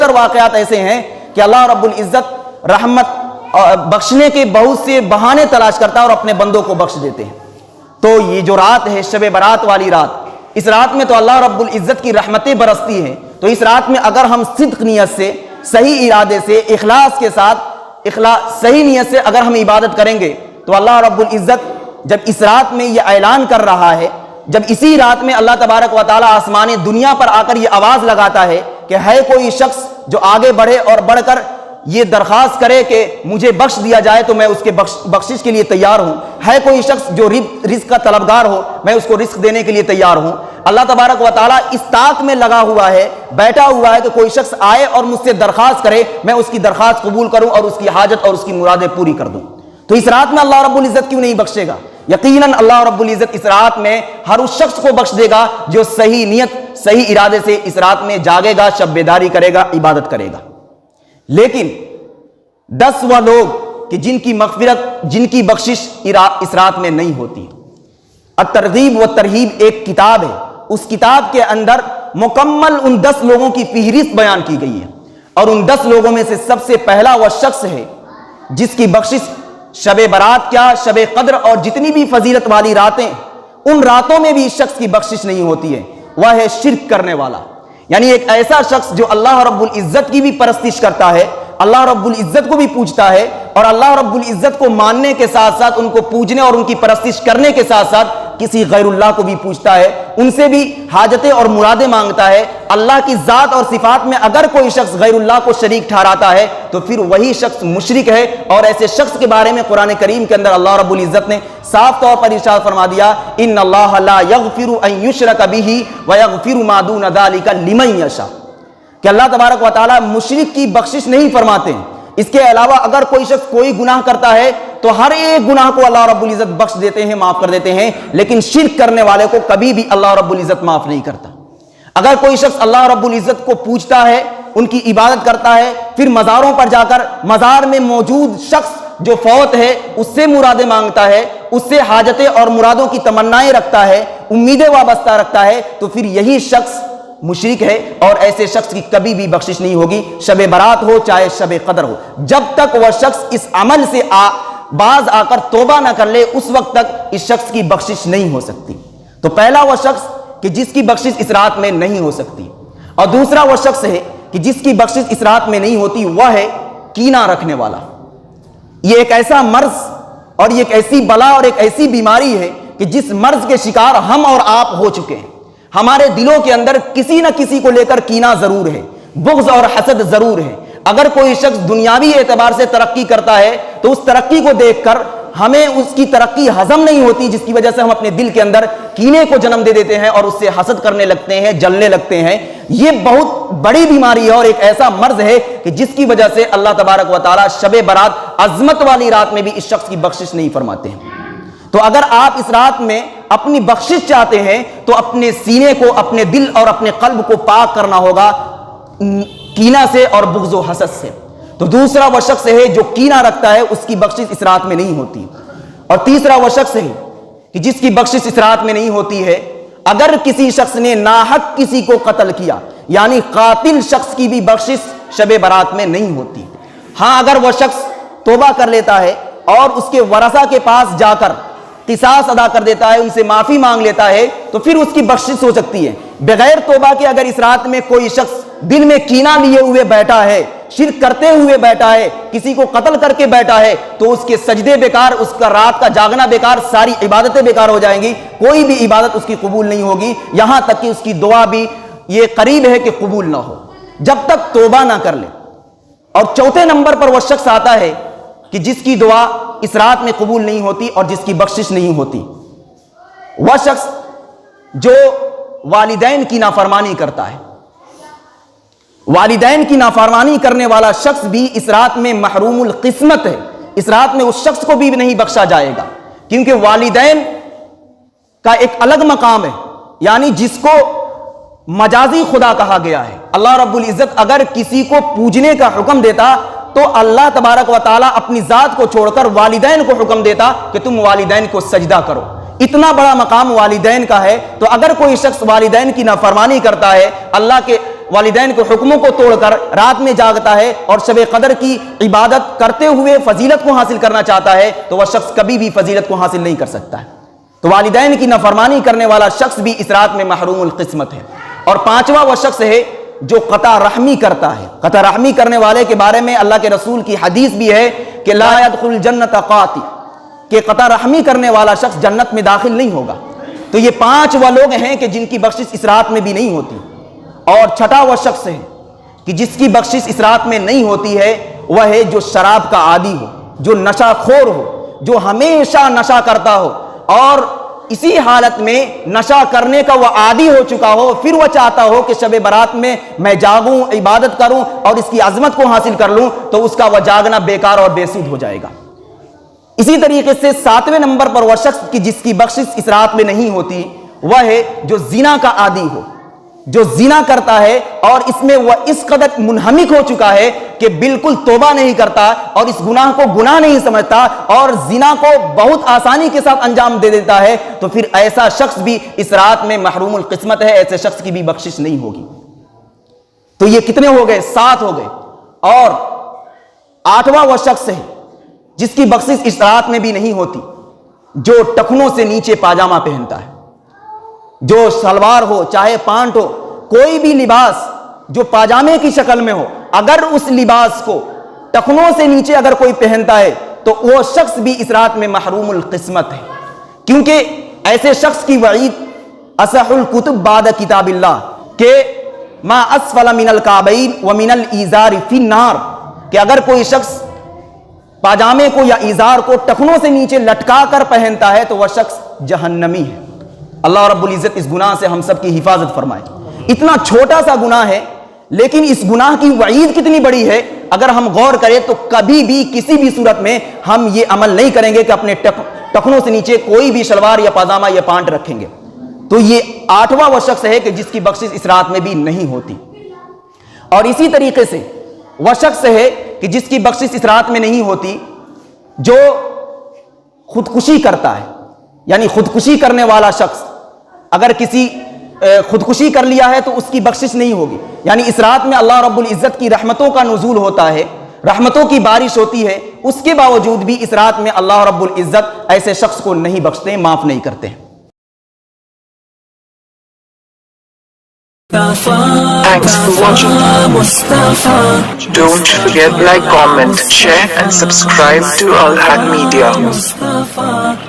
اکثر واقعات ایسے ہیں کہ اللہ رب العزت رحمت بخشنے کے بہت سے بہانے تلاش کرتا ہے اور اپنے بندوں کو بخش دیتے ہیں۔ تو یہ جو رات ہے شب برات والی رات، اس رات میں تو اللہ رب العزت کی رحمتیں برستی ہیں، تو اس رات میں اگر ہم صدق نیت سے، صحیح ارادے سے، اخلاص کے ساتھ، صحیح نیت سے اگر ہم عبادت کریں گے تو اللہ رب العزت جب اس رات میں یہ اعلان کر رہا ہے، جب اسی رات میں اللہ تبارک و تعالی آسمان دنیا پر آ کر یہ آواز لگاتا ہے کہ ہے کوئی شخص جو آگے بڑھے اور بڑھ کر یہ درخواست کرے کہ مجھے بخش دیا جائے تو میں اس کے بخشش کے لیے تیار ہوں، ہے کوئی شخص جو رزق کا طلبگار ہو میں اس کو رزق دینے کے لیے تیار ہوں۔ اللہ تبارک و تعالیٰ اس طاق میں لگا ہوا ہے، بیٹھا ہوا ہے کہ کوئی شخص آئے اور مجھ سے درخواست کرے، میں اس کی درخواست قبول کروں اور اس کی حاجت اور اس کی مرادیں پوری کر دوں۔ تو اس رات میں اللہ رب العزت کیوں نہیں بخشے گا؟ یقیناً اللہ رب العزت اس رات میں ہر اس شخص کو بخش دے گا جو صحیح نیت، صحیح ارادے سے اس رات میں جاگے گا، شب بیداری کرے گا، عبادت کرے گا۔ لیکن 10 وہ لوگ کہ جن کی مغفرت، جن کی بخشش اس رات میں نہیں ہوتی۔ الترغیب و ترہیب ایک کتاب ہے، اس کتاب کے اندر مکمل ان 10 لوگوں کی فہرست بیان کی گئی ہے، اور ان 10 لوگوں میں سے سب سے پہلا وہ شخص ہے جس کی بخشش شب برات کیا، شب قدر اور جتنی بھی فضیلت والی راتیں، ان راتوں میں بھی اس شخص کی بخشش نہیں ہوتی ہے، وہ ہے شرک کرنے والا۔ یعنی ایک ایسا شخص جو اللہ رب العزت کی بھی پرستش کرتا ہے، اللہ رب العزت کو بھی پوجتا ہے، اور اللہ رب العزت کو ماننے کے ساتھ ساتھ ان کو پوجنے اور ان کی پرستش کرنے کے ساتھ ساتھ کسی غیر اللہ کو بھی پوجتا ہے، ان سے بھی حاجتیں اور مرادیں مانگتا ہے۔ اللہ کی ذات اور صفات میں اگر کوئی شخص غیر اللہ کو شریک ٹھہراتا ہے تو پھر وہی شخص مشرک ہے، اور ایسے شخص کے بارے میں قرآن کریم کے اندر اللہ رب العزت نے صاف طور پر ارشاد فرما دیا، ان اللہ لا یغفر ان یشرک بہ ویغفر ما دون ذلک لمن یشاء، کہ اللہ تبارک و تعالیٰ مشرک کی بخشش نہیں فرماتے ہیں، اس کے علاوہ اگر کوئی شخص کوئی گناہ کرتا ہے تو ہر ایک گناہ کو اللہ رب العزت بخش دیتے ہیں، معاف کر دیتے ہیں، لیکن شرک کرنے والے کو کبھی بھی اللہ رب العزت معاف نہیں کرتا۔ اگر کوئی شخص اللہ رب العزت کو پوجتا ہے، ان کی عبادت کرتا ہے، پھر مزاروں پر جا کر مزار میں موجود شخص جو فوت ہے اس سے مرادیں مانگتا ہے، اس سے حاجتیں اور مرادوں کی تمنائیں رکھتا ہے، امیدیں وابستہ رکھتا ہے، تو پھر یہی شخص مشرک ہے، اور ایسے شخص کی کبھی بھی بخشش نہیں ہوگی، شب برات ہو چاہے شب قدر ہو، جب تک وہ شخص اس عمل سے باز آ کر توبہ نہ کر لے اس وقت تک اس شخص کی بخشش نہیں ہو سکتی۔ تو پہلا وہ شخص کہ جس کی بخشش اس رات میں نہیں ہو سکتی، اور دوسرا وہ شخص ہے کہ جس کی بخشش اس رات میں نہیں ہوتی، وہ ہے کینہ رکھنے والا۔ یہ ایک ایسا مرض اور یہ ایک ایسی بلا اور ایک ایسی بیماری ہے کہ جس مرض کے شکار ہم اور آپ ہو چکے ہیں۔ ہمارے دلوں کے اندر کسی نہ کسی کو لے کر کینہ ضرور ہے، بغض اور حسد ضرور ہے۔ اگر کوئی شخص دنیاوی اعتبار سے ترقی کرتا ہے تو اس ترقی کو دیکھ کر ہمیں اس کی ترقی ہضم نہیں ہوتی، جس کی وجہ سے ہم اپنے دل کے اندر کینے کو جنم دے دیتے ہیں اور اس سے حسد کرنے لگتے ہیں، جلنے لگتے ہیں۔ یہ بہت بڑی بیماری ہے اور ایک ایسا مرض ہے کہ جس کی وجہ سے اللہ تبارک و تعالیٰ شب برات عظمت والی رات میں بھی اس شخص کی بخشش نہیں فرماتے ہیں۔ تو اگر آپ اس رات میں اپنی بخشش چاہتے ہیں تو اپنے سینے کو، اپنے دل اور اپنے قلب کو پاک کرنا ہوگا کینہ سے اور بغض و حسد سے۔ تو دوسرا وہ شخص ہے جو کینہ رکھتا ہے، اس کی بخشش اس رات میں نہیں ہوتی۔ اور تیسرا وہ شخص ہے کہ جس کی بخشش اس رات میں نہیں ہوتی ہے اگر کسی شخص نے ناحق کسی کو قتل کیا، یعنی قاتل شخص کی بھی بخشش شب برات میں نہیں ہوتی۔ ہاں اگر وہ شخص توبہ کر لیتا ہے اور اس کے ورثہ کے پاس جا کر قصاص ادا کر دیتا ہے، ان سے معافی مانگ لیتا ہے، تو پھر اس کی بخشش ہو سکتی ہے۔ بغیر توبہ کے اگر اس رات میں کوئی شخص دل میں کینہ لیے ہوئے بیٹھا ہے، شرک کرتے ہوئے بیٹھا ہے، کسی کو قتل کر کے بیٹھا ہے، تو اس کے سجدے بیکار، اس کا رات کا جاگنا بیکار، ساری عبادتیں بیکار ہو جائیں گی، کوئی بھی عبادت اس کی قبول نہیں ہوگی، یہاں تک کہ اس کی دعا بھی یہ قریب ہے کہ قبول نہ ہو جب تک توبہ نہ کر لے۔ اور چوتھے نمبر پر وہ شخص آتا ہے کہ جس کی دعا اس رات میں قبول نہیں ہوتی اور جس کی بخشش نہیں ہوتی، وہ شخص جو والدین کی نافرمانی کرتا ہے۔ والدین کی نافرمانی کرنے والا شخص بھی اس رات میں محروم القسمت ہے، اس رات میں اس شخص کو بھی نہیں بخشا جائے گا، کیونکہ والدین کا ایک الگ مقام ہے، یعنی جس کو مجازی خدا کہا گیا ہے۔ اللہ رب العزت اگر کسی کو پوجنے کا حکم دیتا تو اللہ تبارک و تعالیٰ اپنی ذات کو چھوڑ کر والدین کو حکم دیتا کہ تم والدین کو سجدہ کرو۔ اتنا بڑا مقام والدین کا ہے، تو اگر کوئی شخص والدین کی نافرمانی کرتا ہے، اللہ کے والدین کے حکموں کو توڑ کر رات میں جاگتا ہے اور شب قدر کی عبادت کرتے ہوئے فضیلت کو حاصل کرنا چاہتا ہے تو وہ شخص کبھی بھی فضیلت کو حاصل نہیں کر سکتا ہے. تو والدین کی نافرمانی کرنے والا شخص بھی اس رات میں محروم القسمت ہے. اور پانچواں وہ شخص ہے جو قطع رحمی کرتا ہے. قطع رحمی کرنے والے کے بارے میں اللہ کے رسول کی حدیث بھی ہے کہ لا يدخل الجنت قاطع، کہ قطع رحمی کرنے والا شخص جنت میں داخل نہیں ہوگا. تو یہ 5 وہ لوگ ہیں کہ جن کی بخشش اس رات میں بھی نہیں ہوتی. اور چھٹا وہ شخص ہے کہ جس کی بخشش اس رات میں نہیں ہوتی ہے، وہ ہے جو شراب کا عادی ہو، جو نشہ خور ہو، جو ہمیشہ نشہ کرتا ہو اور اسی حالت میں نشہ کرنے کا وہ عادی ہو چکا ہو، پھر وہ چاہتا ہو کہ شب برات میں جاگوں، عبادت کروں اور اس کی عظمت کو حاصل کر لوں، تو اس کا وہ جاگنا بیکار اور بے سود ہو جائے گا. اسی طریقے سے 7ویں نمبر پر وہ شخص کی جس کی بخشش اس رات میں نہیں ہوتی، وہ ہے جو زنا کا عادی ہو، جو زنا کرتا ہے اور اس میں وہ اس قدر منہمک ہو چکا ہے کہ بالکل توبہ نہیں کرتا اور اس گناہ کو گناہ نہیں سمجھتا اور زنا کو بہت آسانی کے ساتھ انجام دے دیتا ہے. تو پھر ایسا شخص بھی اس رات میں محروم القسمت ہے، ایسے شخص کی بھی بخشش نہیں ہوگی. تو یہ کتنے ہو گئے؟ 7 ہو گئے. اور 8واں وہ شخص ہے جس کی بخشش اس رات میں بھی نہیں ہوتی، جو ٹخنوں سے نیچے پاجامہ پہنتا ہے. جو شلوار ہو چاہے پانٹ ہو، کوئی بھی لباس جو پاجامے کی شکل میں ہو، اگر اس لباس کو ٹخنوں سے نیچے اگر کوئی پہنتا ہے تو وہ شخص بھی اس رات میں محروم القسمت ہے. کیونکہ ایسے شخص کی وعید اصح الکتب بعد کتاب اللہ کہ ما اسفل من الکعبین ومن الازار فی النار، کہ اگر کوئی شخص پاجامے کو یا ازار کو ٹخنوں سے نیچے لٹکا کر پہنتا ہے تو وہ شخص جہنمی ہے. اللہ رب العزت اس گناہ سے ہم سب کی حفاظت فرمائے. اتنا چھوٹا سا گناہ ہے لیکن اس گناہ کی وعید کتنی بڑی ہے. اگر ہم غور کریں تو کبھی بھی کسی بھی صورت میں ہم یہ عمل نہیں کریں گے کہ اپنے ٹخنوں سے نیچے کوئی بھی شلوار یا پاجامہ یا پانٹ رکھیں گے. تو یہ 8واں وہ شخص ہے کہ جس کی بخشش اس رات میں بھی نہیں ہوتی. اور اسی طریقے سے وہ شخص ہے کہ جس کی بخشش اس رات میں نہیں ہوتی جو خودکشی کرتا ہے. یعنی خودکشی کرنے والا شخص اگر کسی خودکشی کر لیا ہے تو اس کی بخشش نہیں ہوگی. یعنی اس رات میں اللہ رب العزت کی رحمتوں کا نزول ہوتا ہے، رحمتوں کی بارش ہوتی ہے، اس کے باوجود بھی اس رات میں اللہ رب العزت ایسے شخص کو نہیں بخشتے، معاف نہیں کرتے. Thanks for watching. Don't forget like, comment, share and subscribe to Al Haq Media.